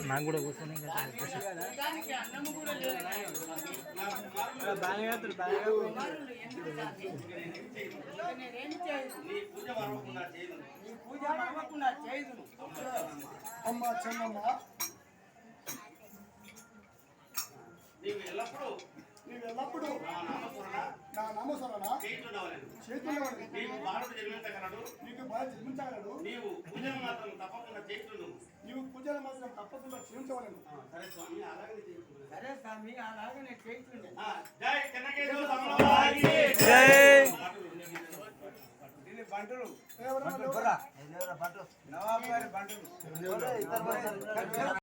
నాకు కూడా కూర్చొని అమ్మా చెన్నమ్మ నీవు ఎల్లప్పుడూ నా నామస్మరణ చేతుల్లో నీకు బాగా జన్మించగలడు నీవు పూజలు మాత్రం తప్పకుండా చేతులు నీవు పూజలు మాత్రం తప్పకుండా చేయించవలను సరే స్వామి అలాగనే చేస్తుండే జై కనకేశ్వర స్వామి జై బంటులు నవాబు గారి బంటులు